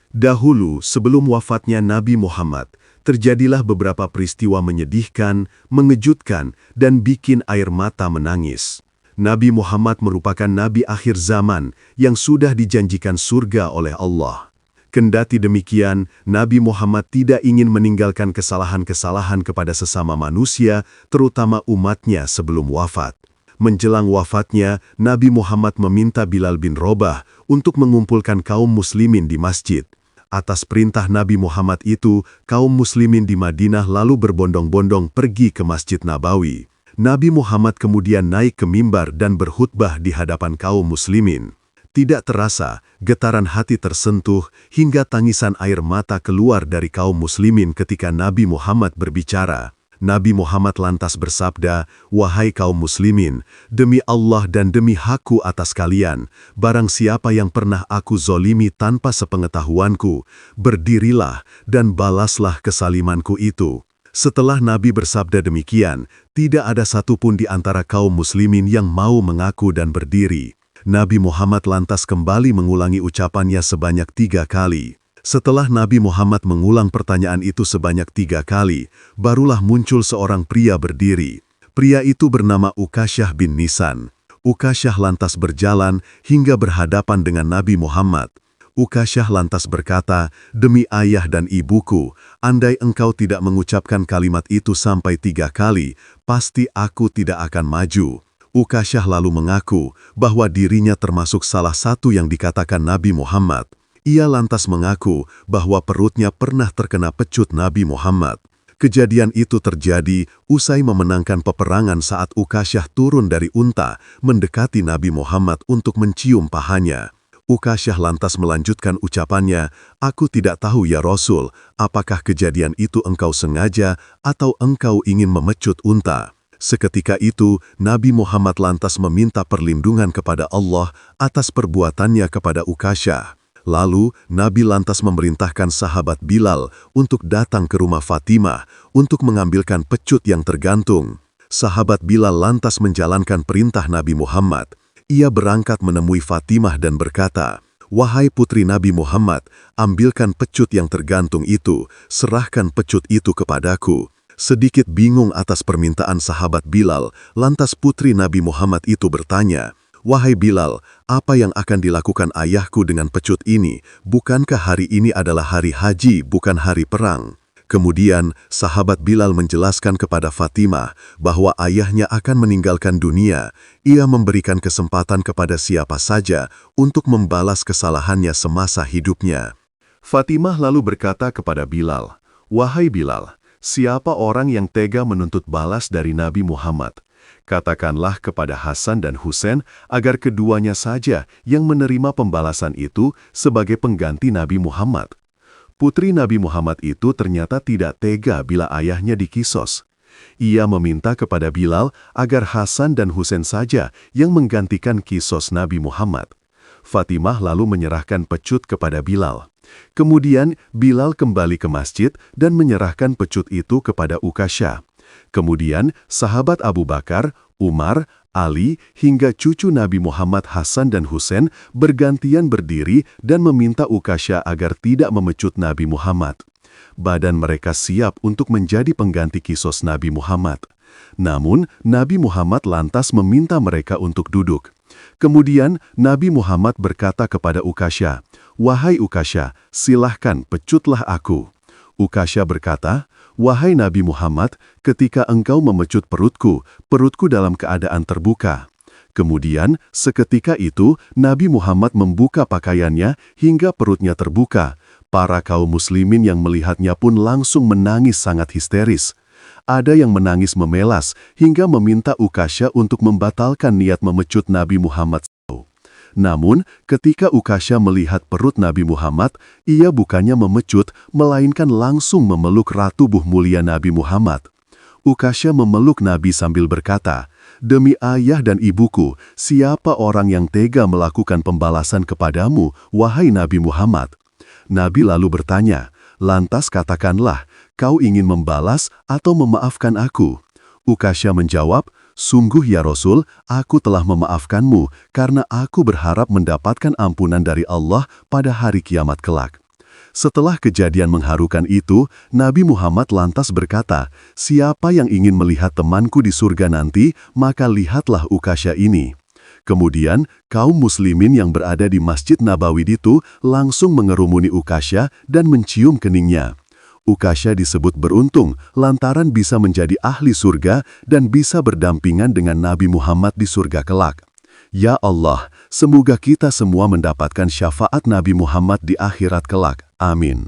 Dahulu, sebelum wafatnya Nabi Muhammad, terjadilah beberapa peristiwa menyedihkan, mengejutkan, dan bikin air mata menangis. Nabi Muhammad merupakan nabi akhir zaman yang sudah dijanjikan surga oleh Allah. Kendati demikian, Nabi Muhammad tidak ingin meninggalkan kesalahan-kesalahan kepada sesama manusia, terutama umatnya sebelum wafat. Menjelang wafatnya, Nabi Muhammad meminta Bilal bin Rabah untuk mengumpulkan kaum muslimin di masjid. Atas perintah Nabi Muhammad itu, kaum muslimin di Madinah lalu berbondong-bondong pergi ke Masjid Nabawi. Nabi Muhammad kemudian naik ke mimbar dan berkhutbah di hadapan kaum muslimin. Tidak terasa, getaran hati tersentuh hingga tangisan air mata keluar dari kaum muslimin ketika Nabi Muhammad berbicara. Nabi Muhammad lantas bersabda, "Wahai kaum muslimin, demi Allah dan demi hakku atas kalian, barang siapa yang pernah aku zolimi tanpa sepengetahuanku, berdirilah dan balaslah kesalimanku itu." Setelah Nabi bersabda demikian, tidak ada satupun di antara kaum muslimin yang mau mengaku dan berdiri. Nabi Muhammad lantas kembali mengulangi ucapannya sebanyak 3 kali. Setelah Nabi Muhammad mengulang pertanyaan itu sebanyak 3 kali, barulah muncul seorang pria berdiri. Pria itu bernama Ukasyah bin Nisan. Ukasyah lantas berjalan hingga berhadapan dengan Nabi Muhammad. Ukasyah lantas berkata, "Demi ayah dan ibuku, andai engkau tidak mengucapkan kalimat itu sampai 3 kali, pasti aku tidak akan maju." Ukasyah lalu mengaku bahwa dirinya termasuk salah satu yang dikatakan Nabi Muhammad. Ia lantas mengaku bahwa perutnya pernah terkena pecut Nabi Muhammad. Kejadian itu terjadi usai memenangkan peperangan saat Ukasyah turun dari unta mendekati Nabi Muhammad untuk mencium pahanya. Ukasyah lantas melanjutkan ucapannya, "Aku tidak tahu ya Rasul, apakah kejadian itu engkau sengaja atau engkau ingin memecut unta?" Seketika itu, Nabi Muhammad lantas meminta perlindungan kepada Allah atas perbuatannya kepada Ukasyah. Lalu, Nabi lantas memerintahkan sahabat Bilal untuk datang ke rumah Fatimah untuk mengambilkan pecut yang tergantung. Sahabat Bilal lantas menjalankan perintah Nabi Muhammad. Ia berangkat menemui Fatimah dan berkata, "Wahai putri Nabi Muhammad, ambilkan pecut yang tergantung itu, serahkan pecut itu kepadaku." Sedikit bingung atas permintaan sahabat Bilal, lantas putri Nabi Muhammad itu bertanya, "Wahai Bilal, apa yang akan dilakukan ayahku dengan pecut ini? Bukankah hari ini adalah hari haji, bukan hari perang?" Kemudian, sahabat Bilal menjelaskan kepada Fatimah bahwa ayahnya akan meninggalkan dunia. Ia memberikan kesempatan kepada siapa saja untuk membalas kesalahannya semasa hidupnya. Fatimah lalu berkata kepada Bilal, "Wahai Bilal, siapa orang yang tega menuntut balas dari Nabi Muhammad? Katakanlah kepada Hasan dan Husain agar keduanya saja yang menerima pembalasan itu sebagai pengganti Nabi Muhammad." Putri Nabi Muhammad itu ternyata tidak tega bila ayahnya dikisos. Ia meminta kepada Bilal agar Hasan dan Husain saja yang menggantikan kisos Nabi Muhammad. Fatimah lalu menyerahkan pecut kepada Bilal. Kemudian Bilal kembali ke masjid dan menyerahkan pecut itu kepada Ukasyah. Kemudian sahabat Abu Bakar, Umar, Ali, hingga cucu Nabi Muhammad Hasan dan Husain bergantian berdiri dan meminta Ukasyah agar tidak memecut Nabi Muhammad. Badan mereka siap untuk menjadi pengganti kisos Nabi Muhammad. Namun, Nabi Muhammad lantas meminta mereka untuk duduk. Kemudian, Nabi Muhammad berkata kepada Ukasyah, "Wahai Ukasyah, silahkan pecutlah aku." Ukasyah berkata, "Wahai Nabi Muhammad, ketika engkau memecut perutku, perutku dalam keadaan terbuka." Kemudian, seketika itu, Nabi Muhammad membuka pakaiannya hingga perutnya terbuka. Para kaum muslimin yang melihatnya pun langsung menangis sangat histeris. Ada yang menangis memelas hingga meminta Ukasyah untuk membatalkan niat memecut Nabi Muhammad. Namun, ketika Ukasyah melihat perut Nabi Muhammad, ia bukannya memecut, melainkan langsung memeluk ratubuh mulia Nabi Muhammad. Ukasyah memeluk Nabi sambil berkata, "Demi ayah dan ibuku, siapa orang yang tega melakukan pembalasan kepadamu, wahai Nabi Muhammad?" Nabi lalu bertanya, "Lantas katakanlah, kau ingin membalas atau memaafkan aku?" Ukasyah menjawab, "Sungguh ya Rasul, aku telah memaafkanmu karena aku berharap mendapatkan ampunan dari Allah pada hari kiamat kelak." Setelah kejadian mengharukan itu, Nabi Muhammad lantas berkata, "Siapa yang ingin melihat temanku di surga nanti, maka lihatlah Ukasha ini." Kemudian, kaum muslimin yang berada di Masjid Nabawi itu langsung mengerumuni Ukasha dan mencium keningnya. Ukasha disebut beruntung lantaran bisa menjadi ahli surga dan bisa berdampingan dengan Nabi Muhammad di surga kelak. Ya Allah, semoga kita semua mendapatkan syafaat Nabi Muhammad di akhirat kelak. Amin.